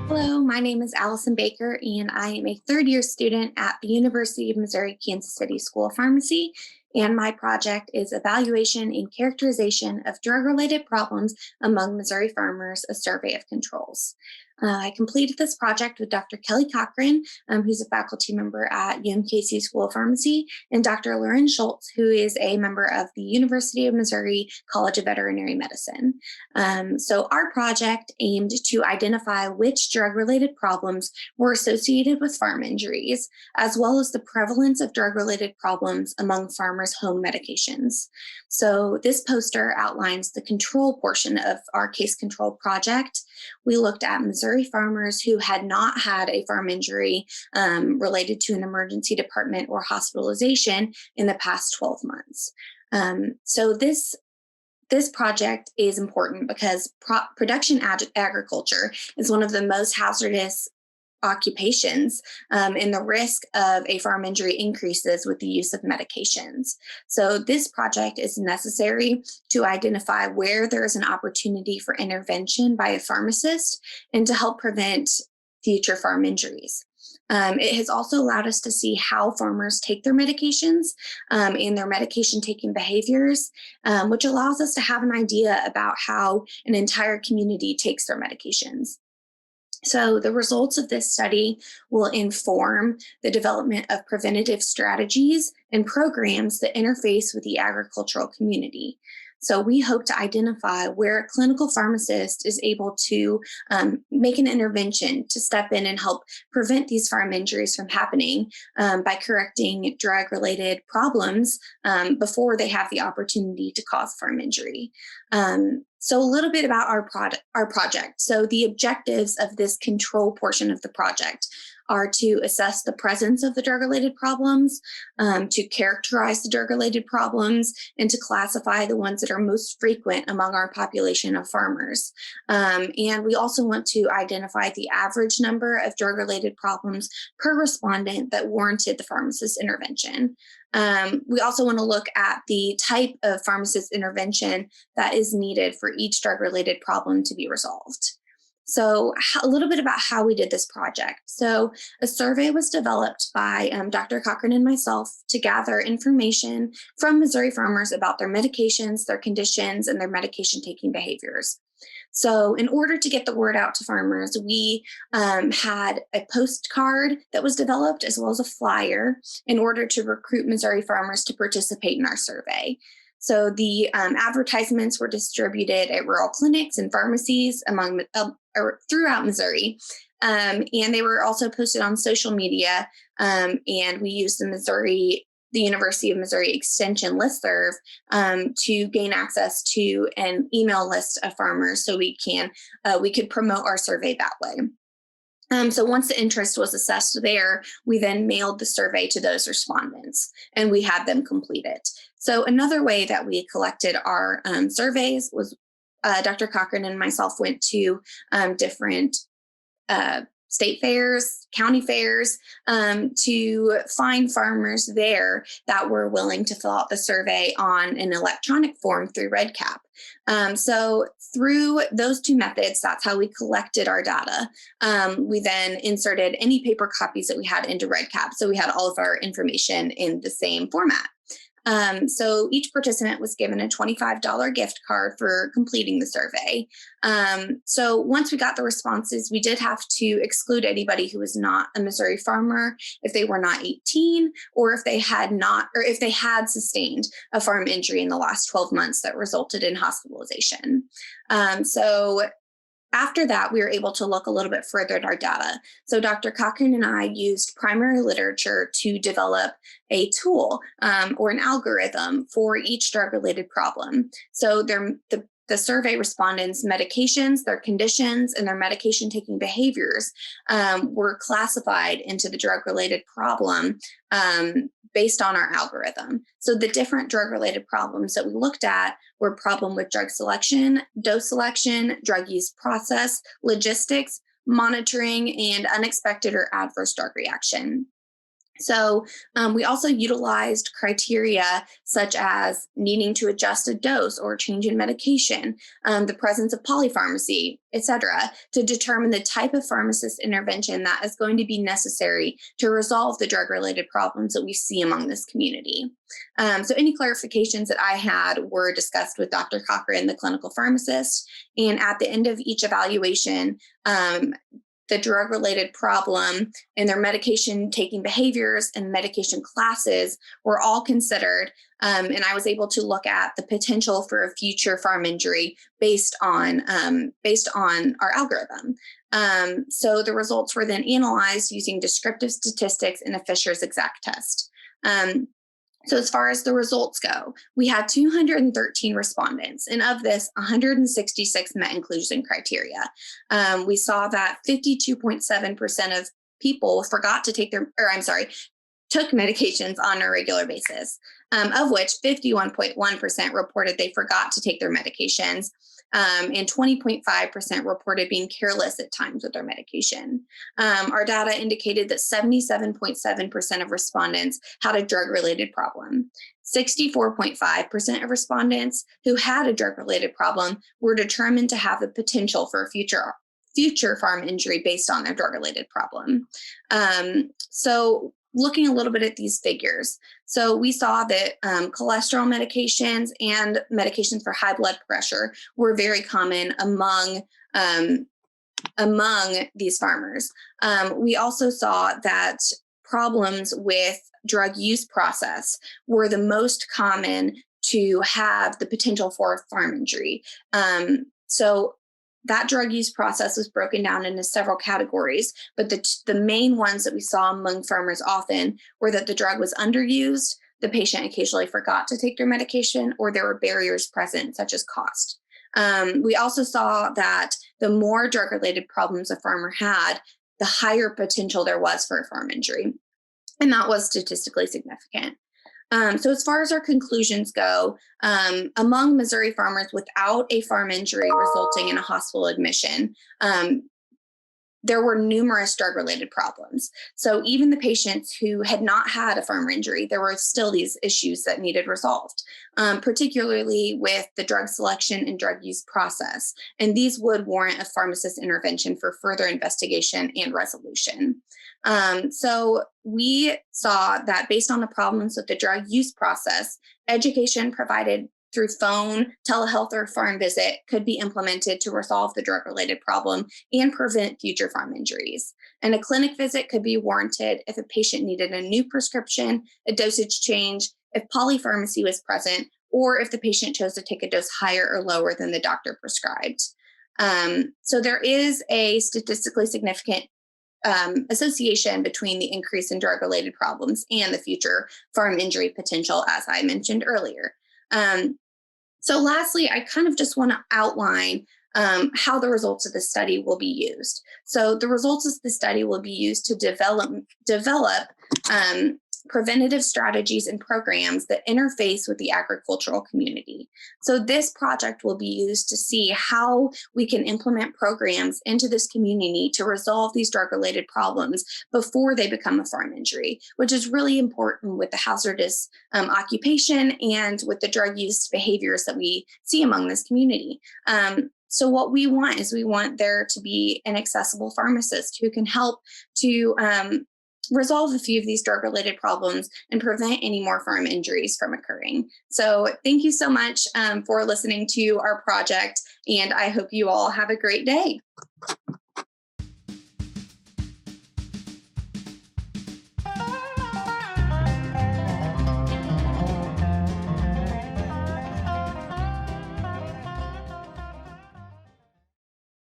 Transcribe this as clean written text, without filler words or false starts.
Hello, my name is Allison Baker, and I am a third-year student at the University of Missouri Kansas City School of Pharmacy. And my project is evaluation and characterization of drug-related problems among Missouri farmers, a survey of controls. I completed this project with Dr. Kelly Cochran, who's a faculty member at UMKC School of Pharmacy, and Dr. Loren Schultz, who is a member of the University of Missouri College of Veterinary Medicine. So our project aimed to identify which drug-related problems were associated with farm injuries, as well as the prevalence of drug-related problems among farmers' home medications. So this poster outlines the control portion of our case control project. We looked at Missouri farmers who had not had a farm injury related to an emergency department or hospitalization in the past 12 months. So this project is important because production agriculture is one of the most hazardous occupations, and the risk of a farm injury increases with the use of medications. So this project is necessary to identify where there is an opportunity for intervention by a pharmacist and to help prevent future farm injuries. It has also allowed us to see how farmers take their medications and their medication taking behaviors, which allows us to have an idea about how an entire community takes their medications. So the results of this study will inform the development of preventative strategies and programs that interface with the agricultural community. So we hope to identify where a clinical pharmacist is able to make an intervention to step in and help prevent these farm injuries from happening by correcting drug-related problems before they have the opportunity to cause farm injury. So a little bit about our project. So the objectives of this control portion of the project are to assess the presence of the drug-related problems, to characterize the drug-related problems, and to classify the ones that are most frequent among our population of farmers. And we also want to identify the average number of drug-related problems per respondent that warranted the pharmacist intervention. We also want to look at the type of pharmacist intervention that is needed for each drug-related problem to be resolved. So a little bit about how we did this project. So a survey was developed by Dr. Cochran and myself to gather information from Missouri farmers about their medications, their conditions, and their medication taking behaviors. So in order to get the word out to farmers, we had a postcard that was developed as well as a flyer in order to recruit Missouri farmers to participate in our survey. So the advertisements were distributed at rural clinics and pharmacies throughout Missouri. And they were also posted on social media. And we used the University of Missouri Extension listserv to gain access to an email list of farmers so we could promote our survey that way. So once the interest was assessed there, we then mailed the survey to those respondents and we had them complete it. So another way that we collected our surveys was Dr. Cochran and myself went to different state fairs, county fairs, to find farmers there that were willing to fill out the survey on an electronic form through RedCap. So through those two methods, that's how we collected our data. We then inserted any paper copies that we had into RedCap. So we had all of our information in the same format. So each participant was given a $25 gift card for completing the survey. So once we got the responses, we did have to exclude anybody who was not a Missouri farmer if they were not 18, or if they had sustained a farm injury in the last 12 months that resulted in hospitalization. So after that, we were able to look a little bit further at our data. So Dr. Cochran and I used primary literature to develop a tool or an algorithm for each drug-related problem. So the survey respondents' medications, their conditions, and their medication taking behaviors were classified into the drug-related problem based on our algorithm. So the different drug-related problems that we looked at were problem with drug selection, dose selection, drug use process, logistics, monitoring, and unexpected or adverse drug reaction. So we also utilized criteria such as needing to adjust a dose or change in medication, the presence of polypharmacy, etc., to determine the type of pharmacist intervention that is going to be necessary to resolve the drug-related problems that we see among this community. So any clarifications that I had were discussed with Dr. Cochran, the clinical pharmacist, and at the end of each evaluation, the drug-related problem and their medication taking behaviors and medication classes were all considered. And I was able to look at the potential for a future farm injury based on our algorithm. So the results were then analyzed using descriptive statistics and a Fisher's exact test. So as far as the results go, we had 213 respondents, and of this, 166 met inclusion criteria. We saw that 52.7% of people took medications on a regular basis, of which 51.1% reported they forgot to take their medications, and 20.5% reported being careless at times with their medication. Our data indicated that 77.7% of respondents had a drug-related problem. 64.5% of respondents who had a drug-related problem were determined to have the potential for a future farm injury based on their drug-related problem. So looking a little bit at these figures. So we saw that cholesterol medications and medications for high blood pressure were very common among these farmers. We also saw that problems with drug use process were the most common to have the potential for a farm injury. So that drug use process was broken down into several categories, but the main ones that we saw among farmers often were that the drug was underused, the patient occasionally forgot to take their medication, or there were barriers present, such as cost. We also saw that the more drug-related problems a farmer had, the higher potential there was for a farm injury, and that was statistically significant. So as far as our conclusions go, among Missouri farmers without a farm injury resulting in a hospital admission, there were numerous drug-related problems. So even the patients who had not had a farm injury, there were still these issues that needed resolved, particularly with the drug selection and drug use process. And these would warrant a pharmacist intervention for further investigation and resolution. So we saw that based on the problems with the drug use process, education provided through phone, telehealth, or farm visit could be implemented to resolve the drug-related problem and prevent future farm injuries. And a clinic visit could be warranted if a patient needed a new prescription, a dosage change, if polypharmacy was present, or if the patient chose to take a dose higher or lower than the doctor prescribed. So there is a statistically significant association between the increase in drug-related problems and the future farm injury potential, as I mentioned earlier. So lastly, I kind of just want to outline how the results of the study will be used. So the results of the study will be used to develop preventative strategies and programs that interface with the agricultural community. So this project will be used to see how we can implement programs into this community to resolve these drug-related problems before they become a farm injury, which is really important with the hazardous occupation and with the drug use behaviors that we see among this community. So what we want there to be an accessible pharmacist who can help to resolve a few of these drug-related problems and prevent any more farm injuries from occurring. So thank you so much for listening to our project, and I hope you all have a great day.